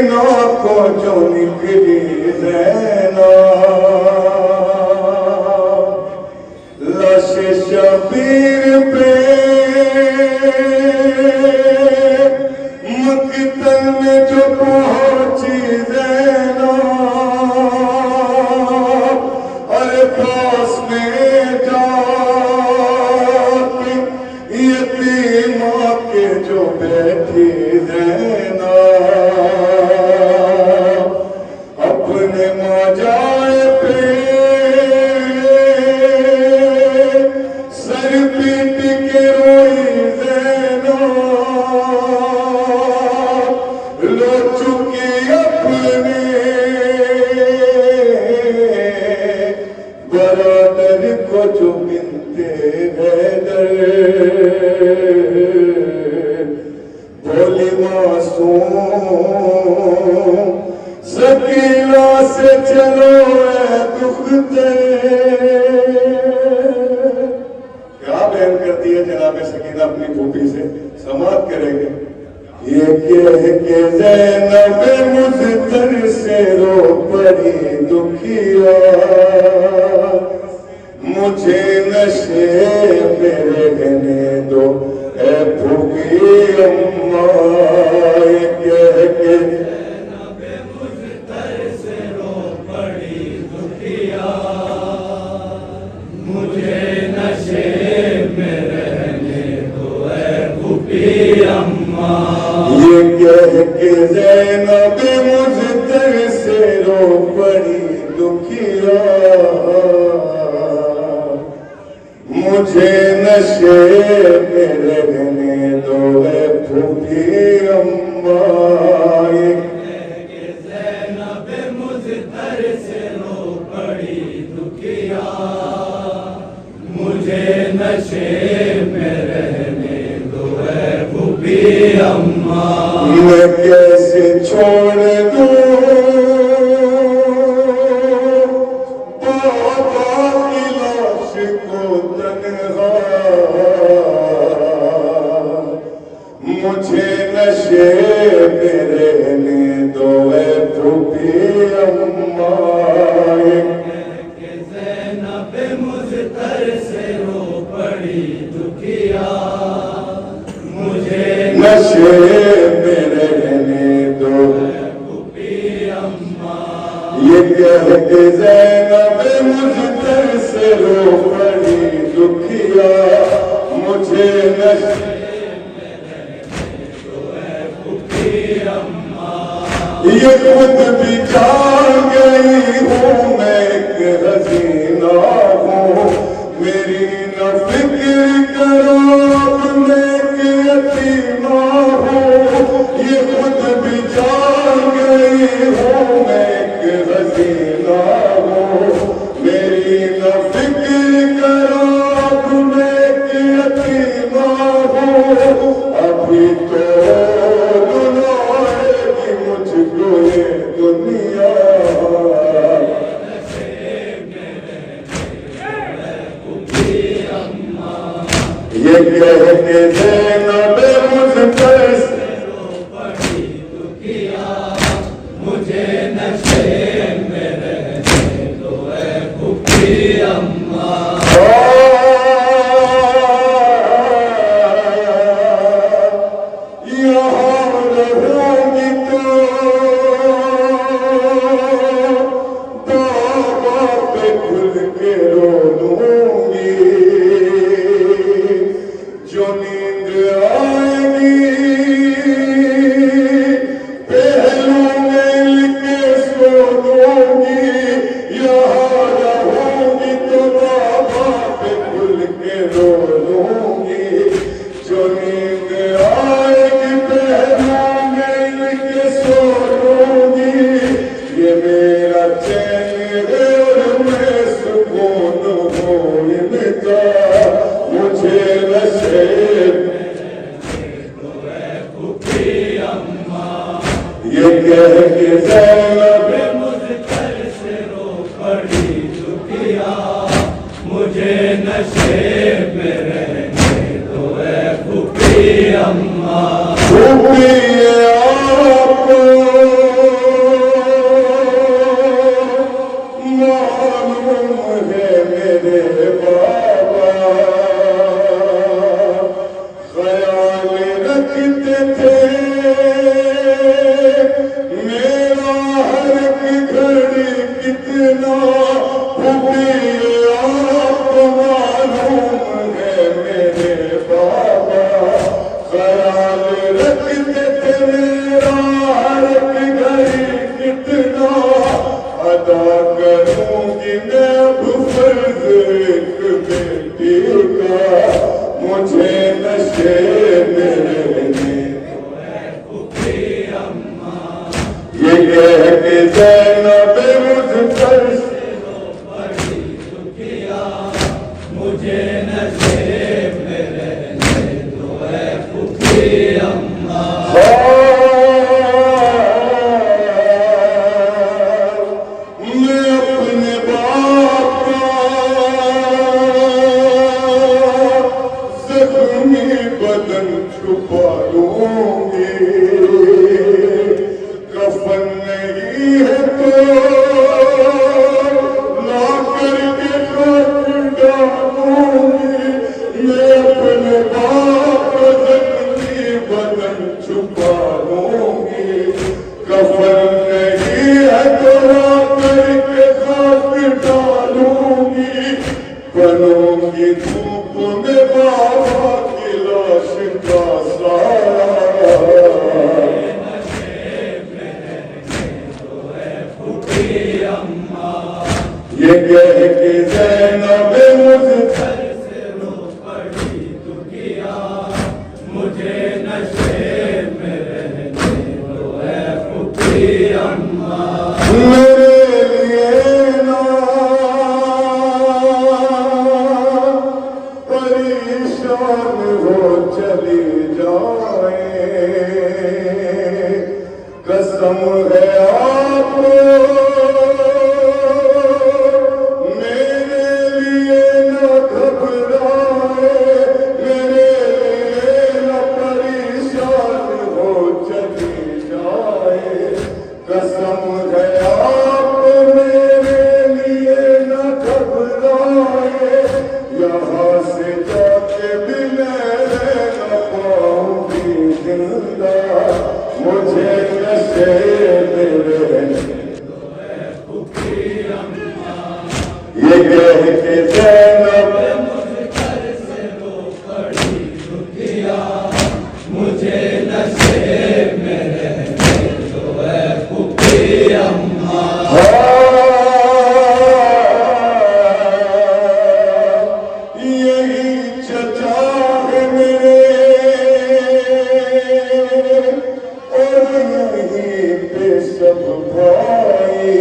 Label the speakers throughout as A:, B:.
A: کو جو نکلی زینب لاش شبیر پہ مقتل میں جو پہنچی زینب اور پاس میں جا کے یتیمہ کے جو بیٹھی زینب اپنے ماجائے پہ سر پیٹ کے روئی زینب لو چکی اپنے برادر کو جو بنتے حیدر بولی معصوم سکینہ سے چلو اے دختر کیا بیان کرتی ہے جناب سکینہ اپنی پھوپھی سے سماعت کریں گے یہ کہہ کے زینب مضطر سے رو پڑی دکھیا مجھے نشے میں رہنے دو اے پھوپھی اماں یہ کہہ کے یہ کہہ کے زینب مضطر سے رو پڑی دکھیا مجھے نشے میں رہنے دو اے پھوپھی اماں یہ کہہ کے زینب مضطر سے رو پڑی دکھیا مجھے نشے میں رہنے دو اے پھوپھی اماں میں کیسے چھوڑ دوں بابا کی لاش کو تنہا مجھے نشے میں رہنے دو اے پھوپھی اماں نشے میں رہنے دو پھوپھی اماں یہ کہہ کے زینب مضطر سے رو پڑی دکھیا مجھے نشے میں رہنے دو اے پھوپھی اماں یہ خود بھی جان گئی ہوں میں ایک حسینہ ہوں میری نہ فکر کرو میں یتیمہ ہوں یہ خود بھی جان گئی ہوں میں ایک حسینہ ہوں میری نہ فکر کرو میں ایک یتیمہ ہوں ابھی تو رلائے گی مجھ کو یہ دنیا یہ کہہ کے زینب مضطر سے رو پڑی دکھیا مجھے نشے میں رہنے دو اے پھوپھی اماں یہاں رہوں گی تو بابا پہ کھل کے رو لوں گی جو نیند آئے گی پہلو مل کے سو دوں گی یہاں رہوں گی تو بابا پہ کھل کے رو لوں گی جو نیند آئے گی پہلو مل کے سو دوں گی یہ میرا چین ہے اور میں سکون ہوں انتا مجھے نشے یہ کہہ کے زینب مضطر سے رو پڑی دکھیا مجھے نشے میں رہنے دو اے پھوپھی اماں پھوپھی آپ میرا ہر ایک گھڑی کتنا پھوٹی آپ کو معلوم ہے میرے بابا خیال رکھتے تھے میرا ہر ایک گھڑی کتنا ادا کروں گی میں اب فرض ایک بیٹی کا مجھے نشے میں رہنے یہ کہہ کے زینب مجھ پر
B: بڑی دکھیا مجھے نشے میں رہنے دو اے پھوپھی اماں
A: میں اپنے باپ کا زخمی بدن چھپا لوں گی کفن نہیں ہے تو لا کر کے خاک ڈالوں گی میں اپنے باپ کا زخمی بدن چھپا لوں گی کفن نہیں ہے تو لا کر کے خاک ڈالوں گی بنوں گی دھوپ میں بابا کی لاش کا سایہ یہ کہہ کے زینب مجھ
B: سے رو پڑی دکھیا مجھے نشے میں رہنے دو اے پھوپھی اماں
A: میرے لیے نا پریشان ہو چلی جائے قسم ہے آپ میرے لیے نہ گھبرائے میرے لیے نہ پریشان ہو چلی جائے قسم ہے آپ میرے لیے نہ گھبرائے یہاں سے جا کے بھی میں نہ پاؤں گی زندہ مجھے نشے میں رہنے یہ کہہ کے زینب
B: مجھ گھر سے رو پڑی دکھیا مجھے نشے میں رہنے دو اے پھوپھی اماں
A: یہی چچا ہے میرے اور یہیں پہ سب بھائی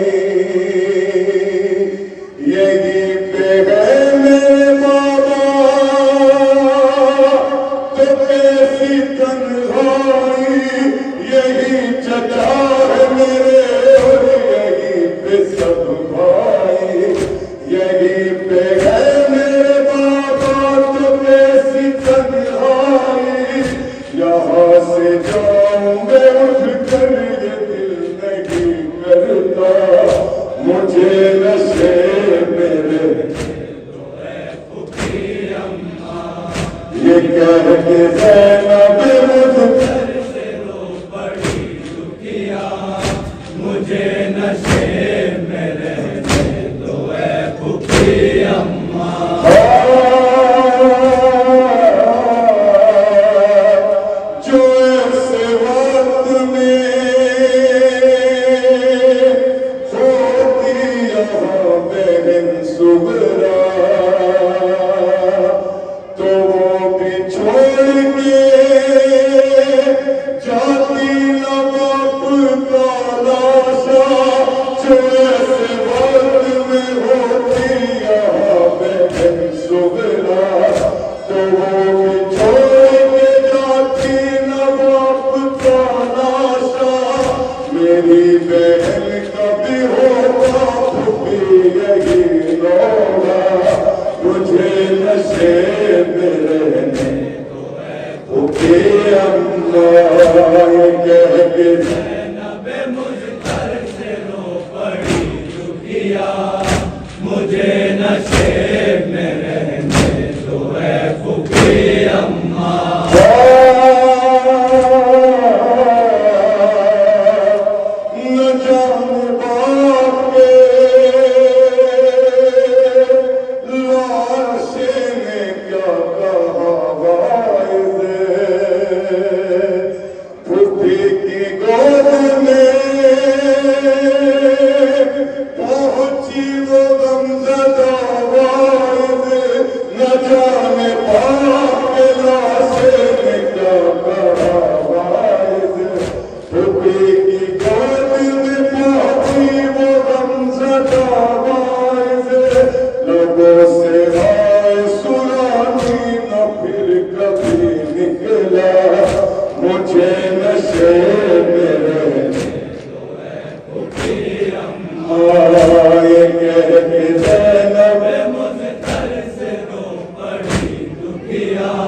A: یہی پہ ہے میرے بابا تو کیسی تنہائی یہی چچا ہے میرے اور یہی پہ سب بھائی یہی پہ ہے میرے بابا تو کیسی تنہائی یہاں سے جاؤں میں اٹھ کر یہ دل نہیں کرتا مجھے نشے میں رہنے
B: دو اے پھوپھی اماں
A: یہ کہہ کے زینب مجھ
B: گھر سے رو پڑی دکھیا مجھے نشے میں رہنے دو اے پھوپھی اماں
A: جو ایسے وقت میں ہوتی یہاں بہن صغرا تو وہ بھی چھوڑ کے جاتی نہ باپ کا لاشا جو ایسے وقت میں ہوتی یہاں بہن صغرا تو وہ بھی چھوڑ کے جاتی نہ باپ کا لاشا میری بہن کا بھی ہوگا پھوپھی یہی ہوگا مجھے نشے میں رہنے پھوپھی اماں یہ کہہ کے
B: زینب مجھ گھر سے رو پڑی دکھیا مجھے نشے میں رہنے دو اے پھوپھی اماں
A: آئے کہہ کے زینب
B: مجھ گھر سے رو پڑی دکھیا